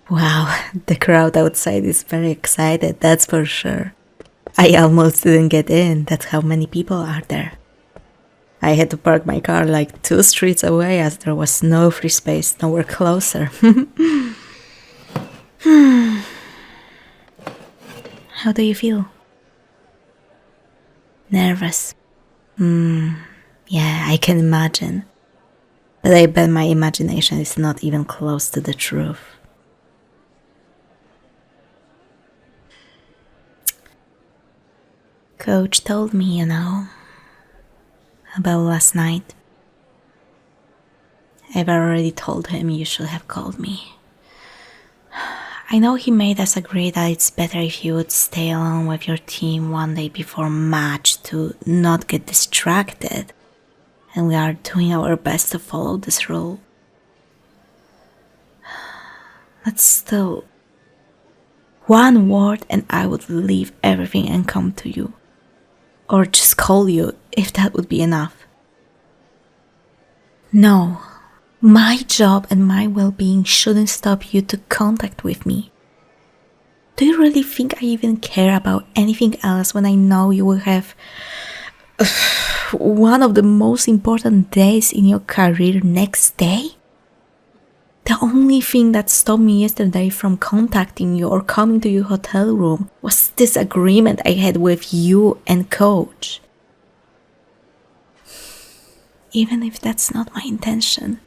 Wow, the crowd outside is very excited, that's for sure. I almost didn't get in, that's how many people are there. I had to park my car like 2 streets away as there was no free space nowhere closer. How do you feel? Nervous? Yeah, I can imagine. But I bet my imagination is not even close to the truth. Coach told me, about last night. I've already told him you should have called me. I know he made us agree that it's better if you would stay alone with your team one day before match to not get distracted. And we are doing our best to follow this rule. But still, one word and I would leave everything and come to you. Or just call you if that would be enough. No, my job and my well-being shouldn't stop you to contact with me. Do you really think I even care about anything else when I know you will have one of the most important days in your career next day? The only thing that stopped me yesterday from contacting you or coming to your hotel room was this agreement I had with you and Coach. Even if that's not my intention,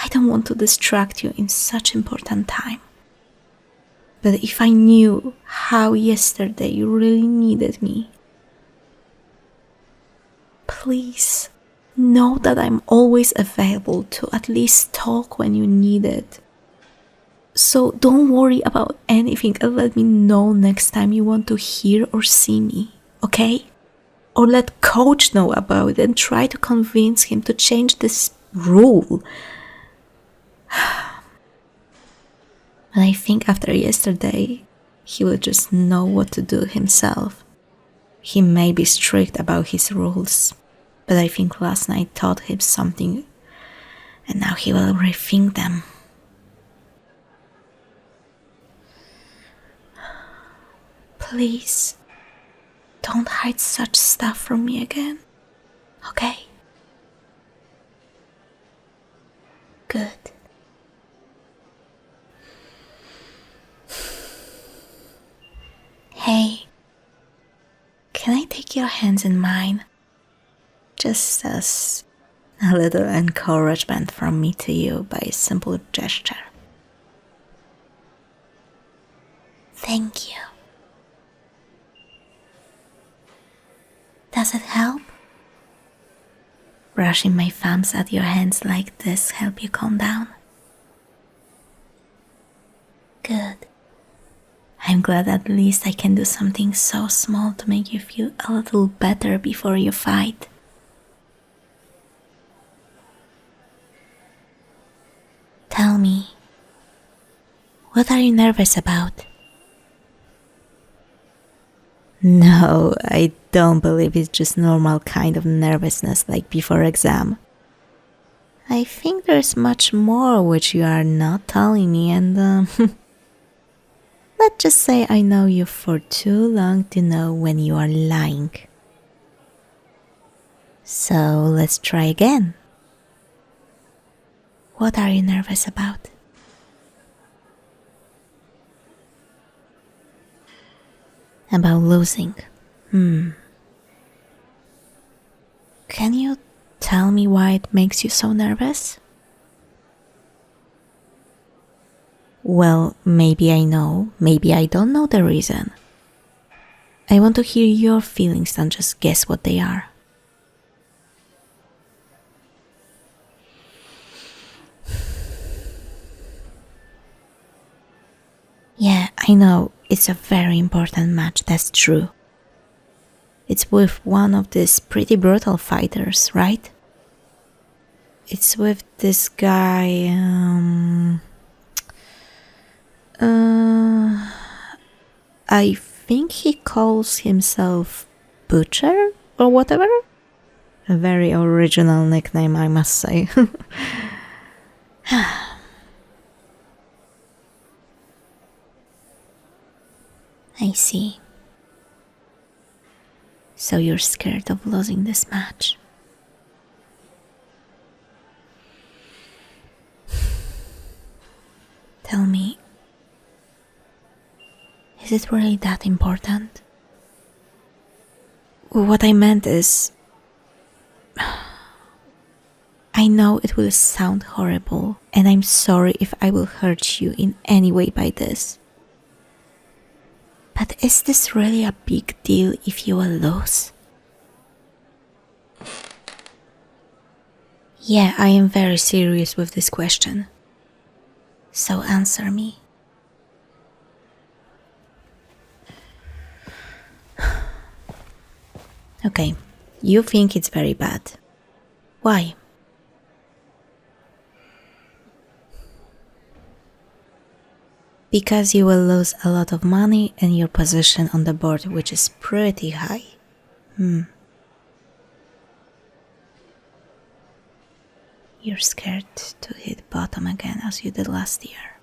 I don't want to distract you in such important time. But if I knew how yesterday you really needed me, please know that I'm always available to at least talk when you need it. So don't worry about anything and let me know next time you want to hear or see me, okay? Or let Coach know about it and try to convince him to change this rule. But I think after yesterday, he will just know what to do himself. He may be strict about his rules, but I think last night taught him something, and now he will rethink them. Please, don't hide such stuff from me again, okay? Good. Hey, can I take your hands in mine? Just as a little encouragement from me to you by a simple gesture. Thank you. Does it help? Brushing my thumbs at your hands like this help you calm down? Good. I'm glad at least I can do something so small to make you feel a little better before you fight. Tell me, what are you nervous about? No, I don't believe it's just normal kind of nervousness like before exam. I think there's much more which you are not telling me and let's just say I know you for too long to know when you are lying. So let's try again. What are you nervous about? About losing. Can you tell me why it makes you so nervous? Well, maybe I know, maybe I don't know the reason. I want to hear your feelings, don't just guess what they are. Yeah, I know, it's a very important match, that's true. It's with one of these pretty brutal fighters, right? It's with this guy, I think he calls himself Butcher or whatever. A very original nickname, I must say. I see. So you're scared of losing this match. Tell me, is it really that important? What I meant is, I know it will sound horrible, and I'm sorry if I will hurt you in any way by this. But is this really a big deal if you will lose? Yeah, I am very serious with this question. So answer me. Okay, you think it's very bad. Why? Because you will lose a lot of money and your position on the board, which is pretty high. You're scared to hit bottom again as you did last year.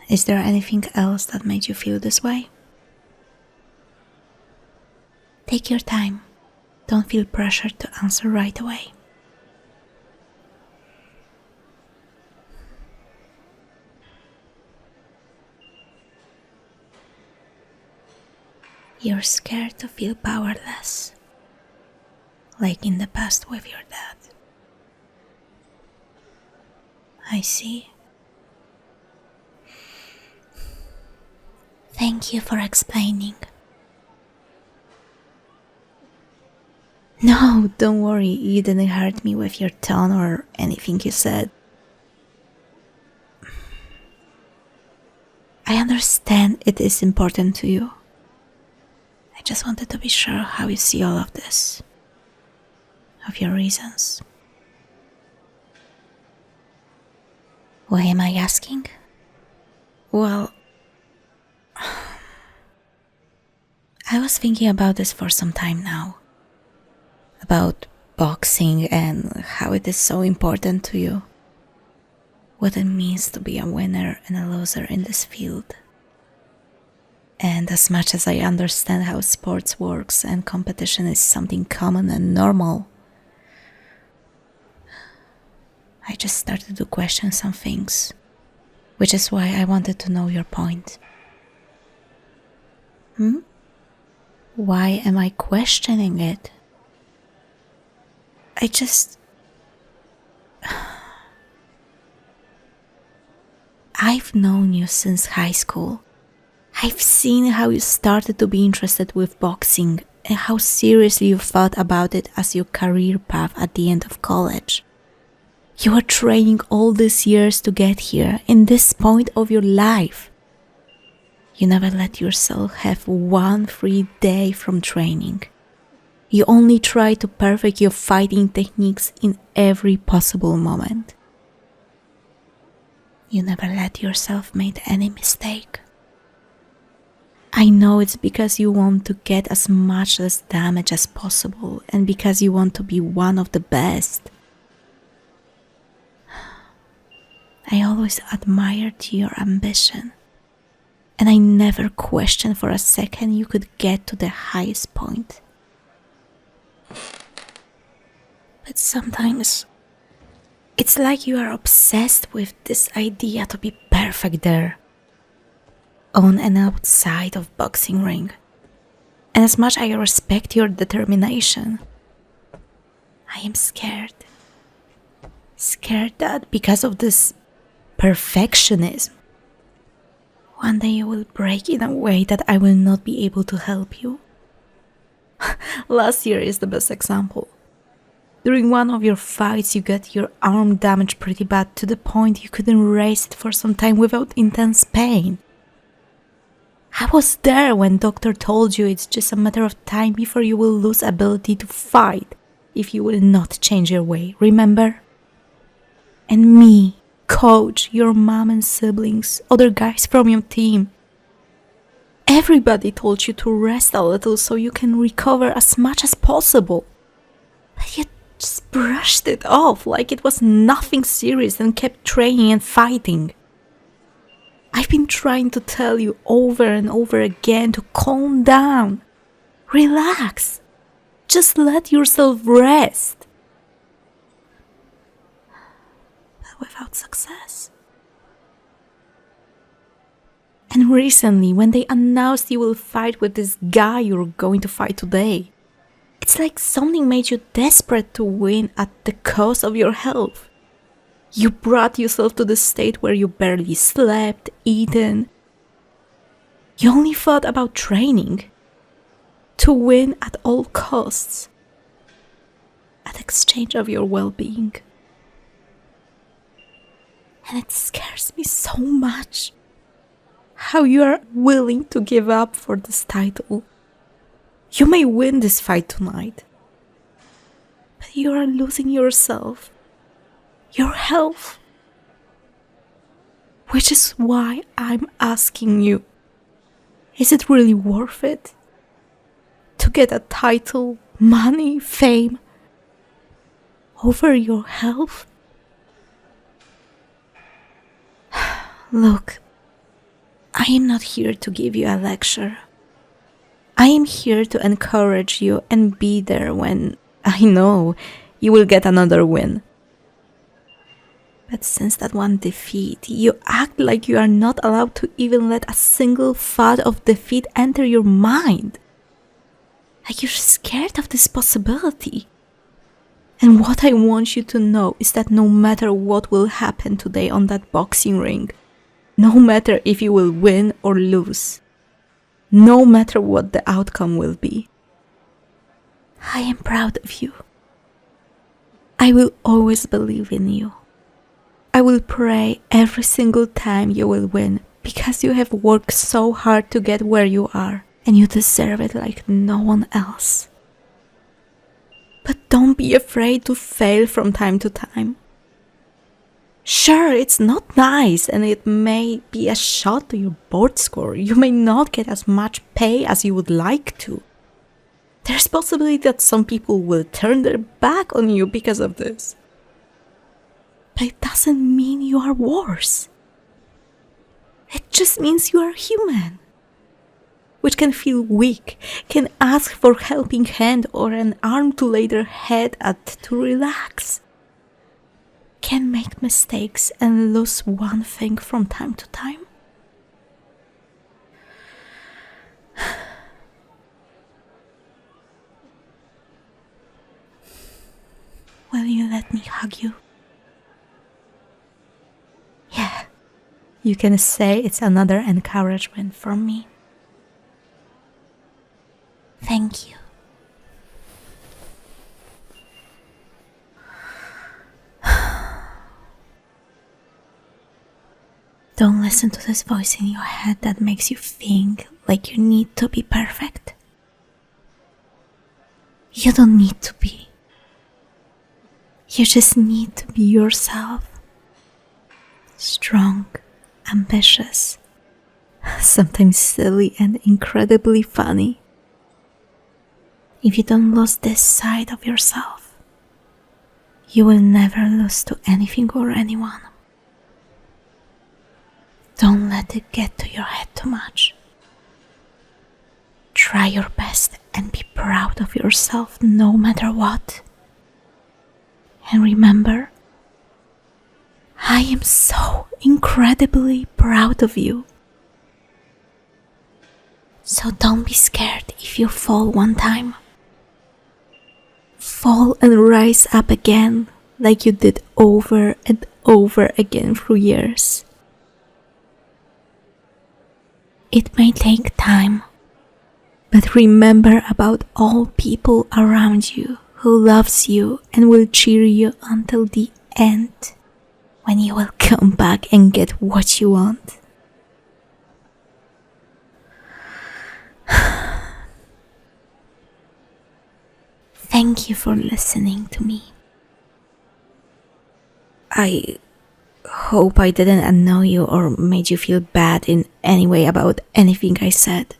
Is there anything else that made you feel this way? Take your time. Don't feel pressured to answer right away. You're scared to feel powerless, like in the past with your dad. I see. Thank you for explaining. No, don't worry, you didn't hurt me with your tone or anything you said. I understand it is important to you. I just wanted to be sure how you see all of this, of your reasons. Why am I asking? Well, I was thinking about this for some time now. About boxing and how it is so important to you. What it means to be a winner and a loser in this field. And as much as I understand how sports works and competition is something common and normal, I just started to question some things, which is why I wanted to know your point. Why am I questioning it? I've known you since high school. I've seen how you started to be interested with boxing and how seriously you thought about it as your career path at the end of college. You were training all these years to get here, in this point of your life. You never let yourself have one free day from training. You only try to perfect your fighting techniques in every possible moment. You never let yourself make any mistake. I know it's because you want to get as much less damage as possible and because you want to be one of the best. I always admired your ambition, and I never questioned for a second you could get to the highest point. But sometimes it's like you are obsessed with this idea to be perfect there, on and outside of boxing ring. And as much as I respect your determination, I am scared. Scared that because of this perfectionism, one day you will break in a way that I will not be able to help you. Last year is the best example. During one of your fights, you got your arm damaged pretty bad to the point you couldn't raise it for some time without intense pain. I was there when doctor told you it's just a matter of time before you will lose ability to fight if you will not change your way, remember? And me, coach, your mom and siblings, other guys from your team. Everybody told you to rest a little so you can recover as much as possible. But you just brushed it off like it was nothing serious and kept training and fighting. I've been trying to tell you over and over again to calm down. Relax. Just let yourself rest. But without success. And recently, when they announced you will fight with this guy you're going to fight today, it's like something made you desperate to win at the cost of your health. You brought yourself to the state where you barely slept, eaten. You only thought about training. To win at all costs. At exchange of your well-being. And it scares me so much. How you are willing to give up for this title. You may win this fight tonight. But you are losing yourself. Your health. Which is why I'm asking you. Is it really worth it? To get a title, money, fame, over your health? Look, I am not here to give you a lecture. I am here to encourage you and be there when I know you will get another win. But since that one defeat, you act like you are not allowed to even let a single thought of defeat enter your mind. Like you're scared of this possibility. And what I want you to know is that no matter what will happen today on that boxing ring, no matter if you will win or lose, no matter what the outcome will be, I am proud of you. I will always believe in you. I will pray every single time you will win because you have worked so hard to get where you are and you deserve it like no one else. But don't be afraid to fail from time to time. Sure, it's not nice and it may be a shot to your board score. You may not get as much pay as you would like to. There's possibility that some people will turn their back on you because of this. But it doesn't mean you are worse. It just means you are human, which can feel weak, can ask for a helping hand or an arm to lay their head at to relax, can make mistakes and lose one thing from time to time. Will you let me hug you? Yeah, you can say it's another encouragement from me. Thank you. Don't listen to this voice in your head that makes you think like you need to be perfect. You don't need to be. You just need to be yourself. Strong, ambitious, sometimes silly and incredibly funny. If you don't lose this side of yourself, you will never lose to anything or anyone. Don't let it get to your head too much. Try your best and be proud of yourself no matter what. And remember, I am so incredibly proud of you. So don't be scared if you fall one time. Fall and rise up again like you did over and over again through years. It may take time, but remember about all people around you who loves you and will cheer you until the end, when you will come back and get what you want. Thank you for listening to me. I hope I didn't annoy you or made you feel bad in any way about anything I said.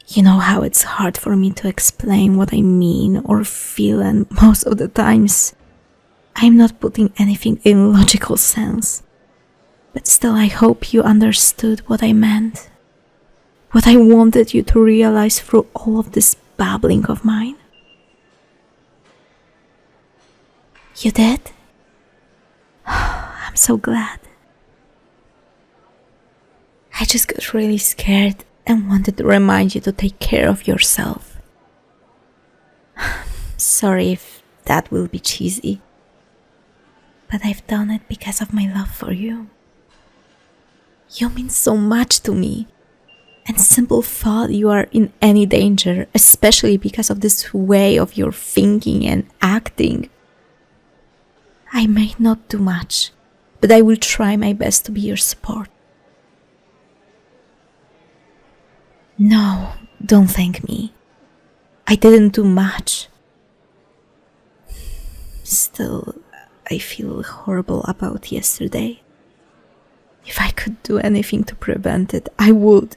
You know how it's hard for me to explain what I mean or feel, and most of the times I'm not putting anything in logical sense. But still, I hope you understood what I meant. What I wanted you to realize through all of this babbling of mine. You did? I'm so glad. I just got really scared and wanted to remind you to take care of yourself. Sorry if that will be cheesy, but I've done it because of my love for you. You mean so much to me, and simple thought you are in any danger, especially because of this way of your thinking and acting. I may not do much, but I will try my best to be your support. No, don't thank me. I didn't do much. Still, I feel horrible about yesterday. If I could do anything to prevent it, I would.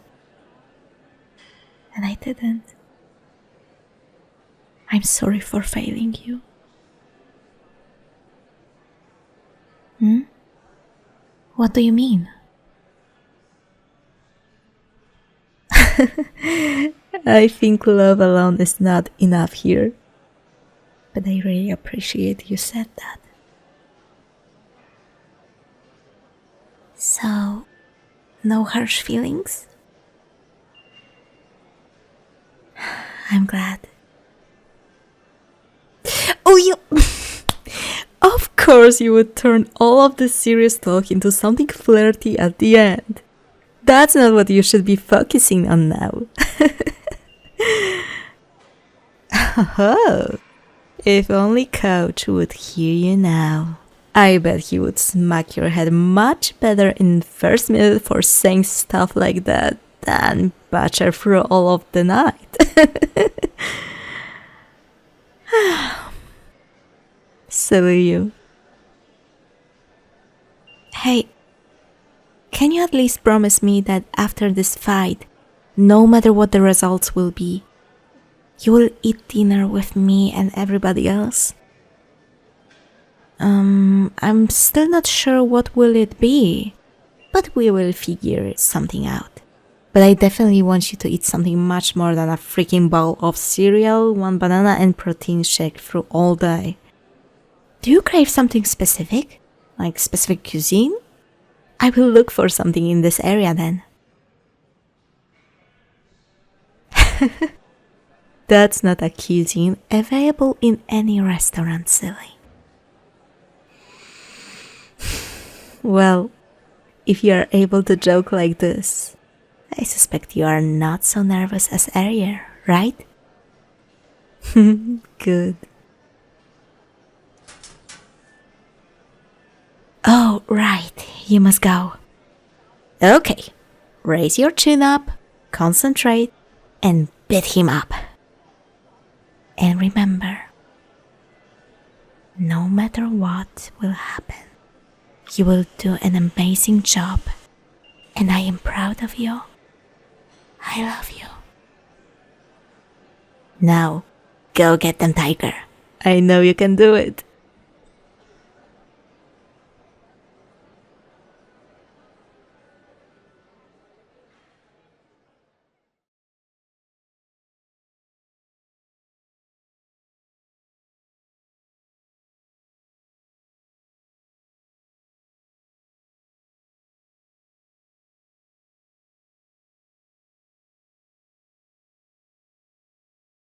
And I didn't. I'm sorry for failing you. What do you mean? I think love alone is not enough here. But I really appreciate you said that. So, no harsh feelings? I'm glad. Oh, you... Of course you would turn all of this serious talk into something flirty at the end. That's not what you should be focusing on now. Oh, if only Coach would hear you now. I bet he would smack your head much better in the first minute for saying stuff like that than butcher through all of the night. Silly you. Hey, can you at least promise me that after this fight, no matter what the results will be, you will eat dinner with me and everybody else? I'm still not sure what will it be, but we will figure something out. But I definitely want you to eat something much more than a freaking bowl of cereal, 1 banana and protein shake through all day. Do you crave something specific? Like specific cuisine? I will look for something in this area then. That's not a cuisine available in any restaurant, silly. Well, if you are able to joke like this, I suspect you are not so nervous as earlier, right? Good. Oh, right, you must go. Okay, raise your chin up, concentrate, and beat him up. And remember, no matter what will happen, you will do an amazing job, and I am proud of you. I love you. Now, go get them, Tiger. I know you can do it.